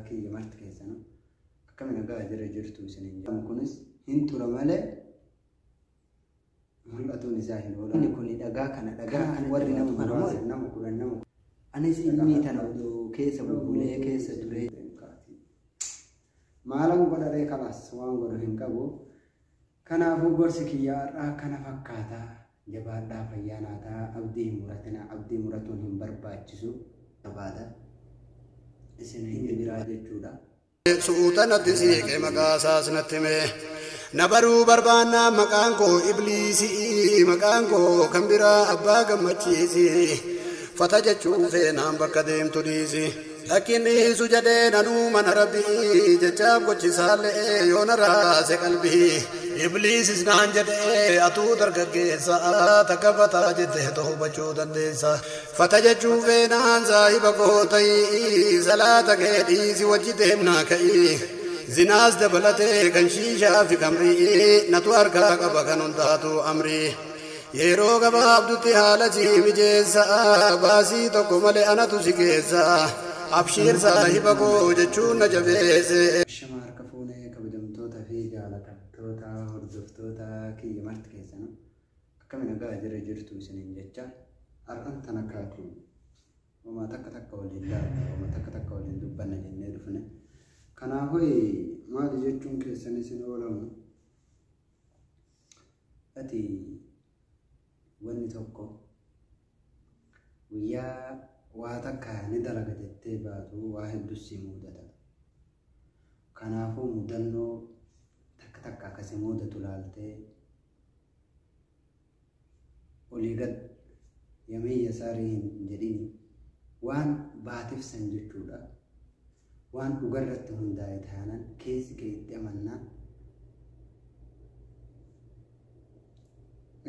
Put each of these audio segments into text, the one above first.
kiyya marti keessan akkamiin nagaa jira jirtu isiniin jedhamu kunis hin tura malee mul'atuun isaa hin oolan. Inni kun dhagaa kana warri nama kudhan nama anis inni tana keessa bubbulee keessa ture maalan godharee kalaas waan godhu hin qabu. Kanaafuu gorsi kiyyaa irraa kana fakkaata. Jabaadhaa fayyaanaataa abdii muratina abdii muratuun hin barbaachisu jabaadha isin hin jiraa jechuudha. Suutanatti siiqee maqaa isaas natti hime na baruu barbaannaa maqaan koo ibliisii maqaan koo kan biraa abbaa gammachiisi fata jechuu feenaan bakka deemtu dhiisi lakkinni hiisu jedhee nanuu mana rabbii jechaaf gochisaallee yoo na raase qalbii ibliisis naan jedhee atuu dargaggeessa takka fataa jettee hubachuu dandeessa fata jechuu feenaan saahiba koo ta'ii salaata kee dhiisi wajji deemnaa ka'ii zinaas dabalatee kan shiishaa fi kamrii natu harkaa qaba kan hundaatu amrii yeroo gabaabdutti haala si mijeessa baasii tokko malee anatu si keessa abshiir saahiba koo jechuun na jabeesse. Shama harka fuunee kabajamtoota fi jaalatamtoota hordoftoota kiyya marti keessan akkamiin nagaa jira jirtu isiniin jecha har'aan tana kaatu homaa takka waliin laala homaa takka waliin dubbanna jennee dhufne. Kanaafuu maali jechuun keessan isin oolamu ati wanni tokko guyyaa waa takka ni dalaga jettee baatu waa hedduu si mudata. Kanaafuu mudannoo takka akkasii mudatu laaltee olii gad yamiyya saarii hin jedhini waan baatiif san jechuudha. Waan dhugarratti hundaa'e taanan keessi kee itti amannaan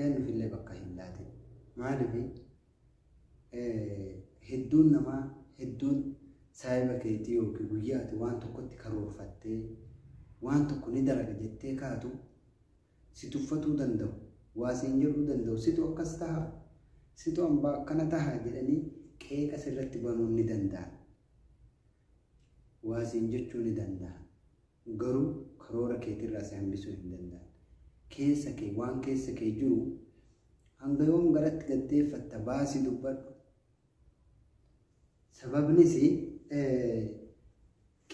eenyufillee bakka hin laatin. Maaliif hedduun namaa hedduun saahiba keetii yookiin guyyaati waan tokkotti karoorfattee waan tokko ni dalaga jettee kaatu si tuffatuu danda'u waa siin jedhuu danda'u situ akkas taha situ hambaa akkana taha jedhanii qeeqa sirratti banuun ni danda'an. Waa siin jechuu ni danda'an garuu karoora keetirraa si hambisuu hin danda'an. Keessa kee waan keessa kee jiru hanga yoom garatti gaddeeffatta baasii dubbadhu. Sababnis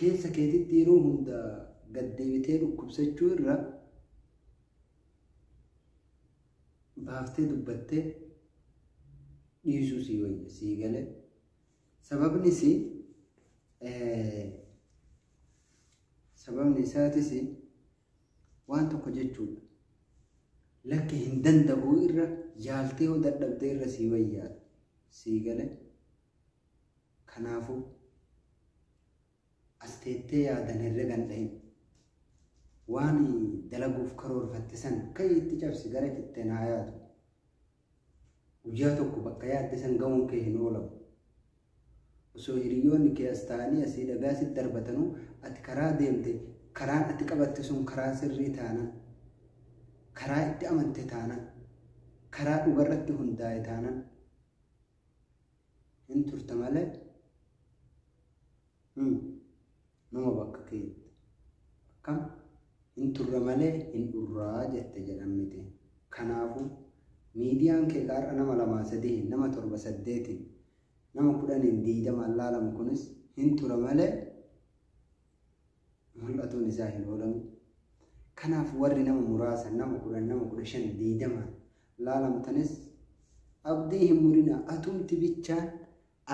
keessa keetitti yeroo hunda gaddeebitee dhukkubsachuu irra baaftee dubbattee dhiisuu sii wayya sii gale. Sababni isaatis waan tokko jechuudha. Lakki hin danda'u irra jaaltee yoo dadhabdee irra sii wayyaa sii gale. Kanaafuu as teettee yaadan herregan dhahin waan dalaguuf karoorfatte san ka'ii itti cabsi gara itti naa yaadu. Guyyaa tokko bakka yaadde san ga'uun kee hin oolamu. Osoo hiriyoonni kee as ta'anii asii dhagaa sitti darbatanuu ati karaa deemte karaan ati qabatte sun karaa sirrii taana karaa itti amante taana karaa dhugarratti hundaa'e taana hin turta malee nama bakka keetti akkam hin turre malee hin dhurraa jette jedhamite. Kanaafuu miidiyaan kee qaarra nama 2 3 nama 7 8 nama 10 20 laalamu kunis hin ture malee mul'atuun isaa hin oolamu. Kanaaf warri nama muraasa nama 10 nama 15 20 laalamtanis abdii hin murina atumti bichaan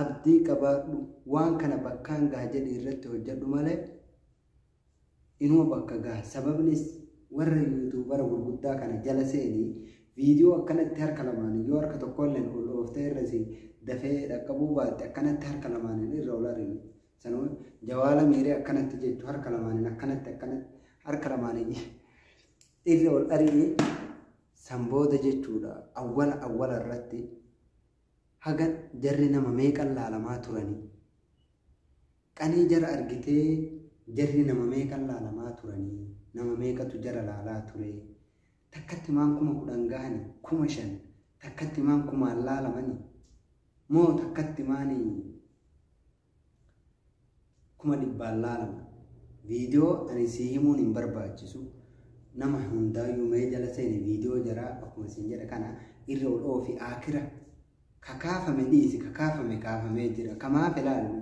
abdii qabaadhu waan kana bakkaan gaa jedhi irratti hojjedhu malee inuma bakka gaa. Sababnis warra yuutuubara gurguddaa kana jala seenii viidiyoo akkanatti harka lamaan yoo harka tokkolleen ol ooftee irra si dafee dhaqqabuu baatte akkanatti harka lamaan irra ol ari'u. Sanuu jawaala miiree akkanatti jechu harka lamaan akkanatti harka lamaan irra ol ari'ee sanbooda jechuudha. Awwala irratti hagan jarri nama meeqan laalamaa turanii qanii jara argitee jarri nama meeqan laalamaa turanii nama meeqatu jara laalaa ture. Takkatti maan 10,000 gahanii 5,000 takkatti maan 1,000 laalamanii moo takkatti maanii kuma dhibbaan laalama. Viidiyoo ani si himuun hin barbaachisu. Nama hundaayyuu mee jala seeni viidiyoo jaraa akkuma isin jedha kana irra ol oofi akira kakaafame dhiisi kaafamee jira kamaaf ilaalu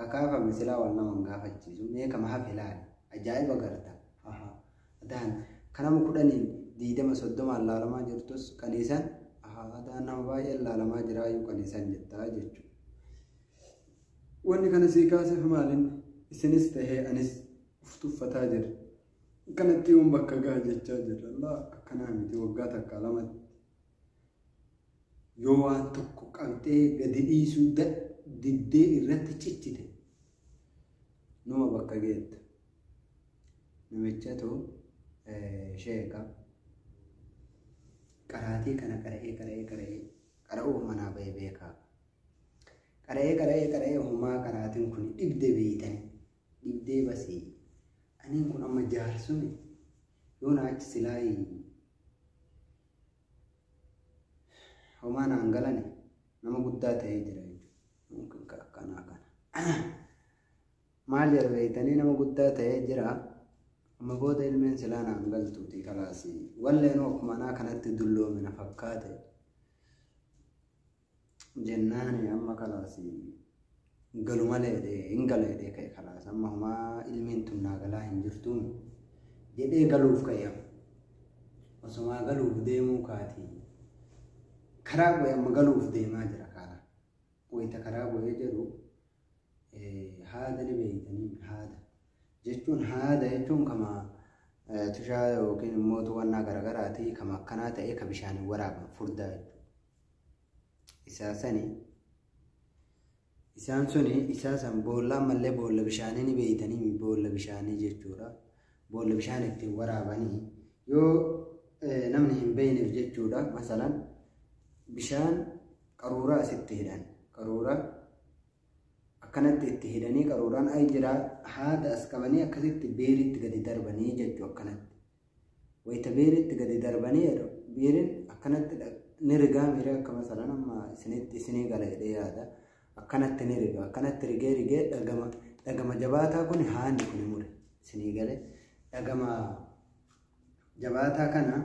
kakaafame silaa wal nama gaafachiisu mee kamaaf ilaalu ajaa'iba garta adaan kanama 10-20-30 laalamaa jirtus kaniisan adaan nama baay'ee laalamaa jiraayyuu kaniisan jettaa jechuudha. Wanni kana sii kaaseef maalin isinis tahee anis uftuuffataa jira. Kanatti uun bakka gaa jechaa jirra. Allah akkanaa miti waggaa takka lamatti yoo waan tokko qabxee gadi dhiisuu diddee irratti ciccite numa bakka geetta. Namichatu sheeka qaraatii kana qara'uuf manaa bahee beekaa. Qara'ee humaa qaraatiin kun dhibdee beeytanii dhibdee basii. Aniin kun amma jaarsumi yoo na achi silaayi homaa naan galane nama guddaa ta'ee jira jechuudha. Akkana maal jarbeeytanii nama guddaa ta'ee jira amma booda ilmeen silaa naan galtuuti kalaasii walleenoo akkuma anaa kanatti dulloomina fakkaate jennaani amma kalaasii galuma leedhee hin galeedhee ka'e kalaas amma homaa ilmiin tunnaa galaa hin jirtuun jedhee galuuf ka'e osomaa galuuf deemuu kaatii karaa bu'e amma galuuf deemaa jira karaa wayita karaa bu'ee jedhu haada ni beeytanii haada jechuun kama tushaa yookiin immoo tuwannaa garaagaraatii kama akkanaa ta'ee ka bishaaniin waraaban furdaa jechuudha isaa sanii. Isaan suni isaasan boolla mallee boolla bishaanii ni beeytanii boolla bishaanii jechuudha. Boolla bishaan ittiin waraabanii yoo namni hin beeyneef jechuudha. Masalan bishaan qaruuraa asitti hidhan qaruuraa akkanatti itti hidhanii qaruuraan ay jiraa haada as qabanii akkasitti beeritti gadi darbanii jechuu akkanatti. Wayita beeritti gadi darbanii beerin akkanatti ni rigaa miiree akka masalan amma isinii galeedhee yaada. Akkanatti ni riga akkanatti rigee dhagama jabaataa kun haanni kun mure isinii galee dhagama jabaataa kana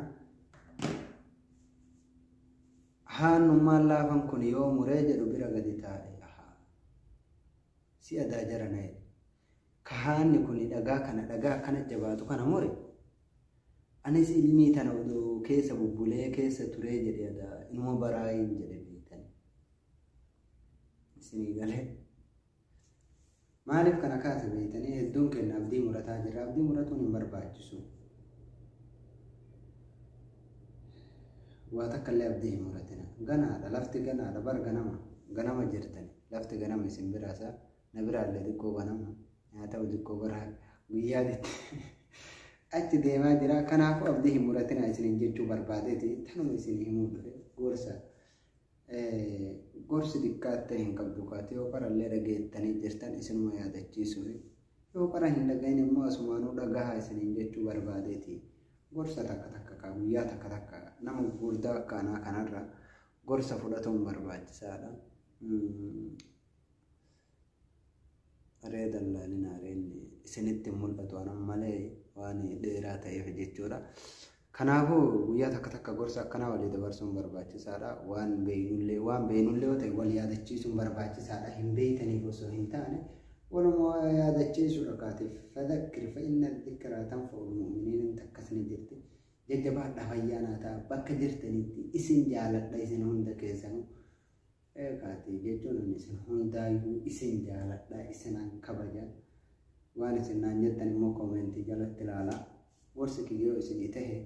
haannummaan laafan kun yoo muree jedhu bira gadi taa'e si adaa jarana ka haanni kun dhagaa akkana jabaatu kana mure anis ilmii tana odoo keessa bubbulee keessa turee jedhe adaa inuma baraayin jedhe isinii galee maaliif kana kaase beeytanii hedduun kenna abdii murataa jira. Abdii muratuun hin barbaachisu waa takkallee abdii hin muratina ganaadha lafti ganaadha bar ganama jirtani lafti ganama isin biraasa na biraallee xiqqoo ganama nyaata xiqqoo bara guyyaatitti achi deemaa jira. Kanaafuu abdii hin muratina isiniin jechuu barbaadeeti tanuma isinii himuu dhufe gorsi dikkaatte hin qabdu kaate yoo qarallee dhageettanii jirtan isinuma yaadachiisuuf yoo qara hin dhagahin immoo asumaanuu dhagahaa isiniin jechuu barbaadeeti. Gorsa takka guyyaa takka nama gurguddaa akkanaa kanarra gorsa fudhatuun barbaachisaadha. Aree dallaalina areenni isinitti mul'atu anan malee waan dheeraa ta'eef jechuudha. Kanaafuu guyyaa takka gorsa akkanaa walii dabarsuun barbaachisaadha. Waan beeynullee yoo ta'e wal yaadachiisuun barbaachisaadha. Hin beeytaniif osoo hin taane walumaa yaadachiisuudha kaatiif fadhakkir fa'inna dhikkiraa tanfa'ul mu'miniin takkasni jirti. Jajjabaadha fayyaanaa ta'a bakka jirtanitti isin jaaladha isin hunda keessanuu kaati jechuun isin hundaayyuu isin jaaladha isinan kabaja waan isin naan jettan immoo koomentii jalatti ilaalaa. Gorsi kiyyoo isinii tahe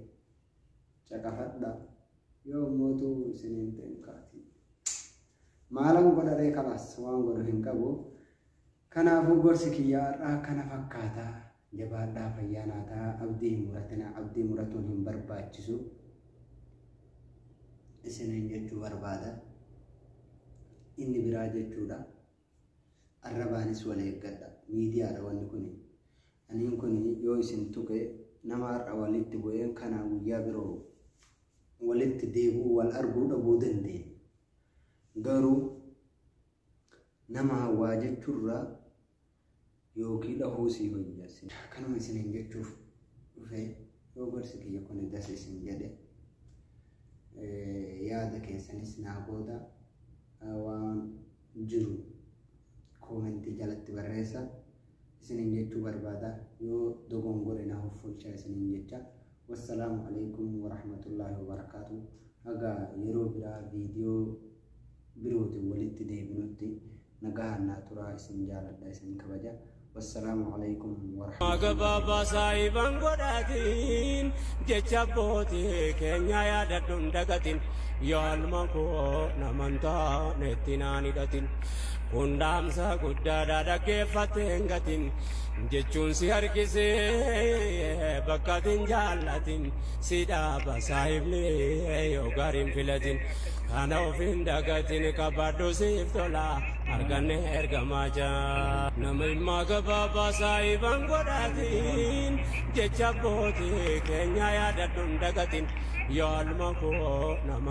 caqafadha yoo mootuu isiniin ta'in kaati maalan godharee kalaas waan godhu hin qabu. Kanaafuu gorsi kiyyaarraa kana fakkaataa jabaadhaa fayyaanaa ta'a abdii hin muratina abdii muratuun hin barbaachisu isiniin jechuu barbaada. Inni biraa jechuudha arrabaanis wal eeggadha miidiyaadha wanni kun aniin kun yoo isin tuqe nama har'a walitti bu'een kana guyyaa biroo walitti deebi'uu wal arguu dhabuu dandeenya. Garuu nama hawaa jechuurraa yookiin dhahuusii hojjesin kanuma isiniin jechuuf dhufee yoo gorsi kiyya kun das isin jedhe yaada keessanis naa booda waan jiru koomentii jalatti barreessa isiniin jechuu barbaada yoo dogongore na hoffolcha isiniin jecha wassalaamu alaikum warahmatullahi wabarakatuh haga yeroo biraa viidiyoo birootiin walitti deebinutti nagahanna turaa isin jaaladha isin kabaja والسلام عليكم ورحمة الله بابا سايبان قداتين جيشابوتي كينيا يا دادون دقاتين يالمكو نمانتا نتناني داتين كندام سا قدادا دقفتين قاتين جيشون سيار كيسي بكاتين جالاتين سيدا بسايبني يوغارين فيلاتين أنا وفين دقاتين كبادو سيفتولا أرغاني إرغماجا نمي ماغا بابا سايبان قداتين جيشابوتي كينيا يا دادون دقاتين يالمكو نمان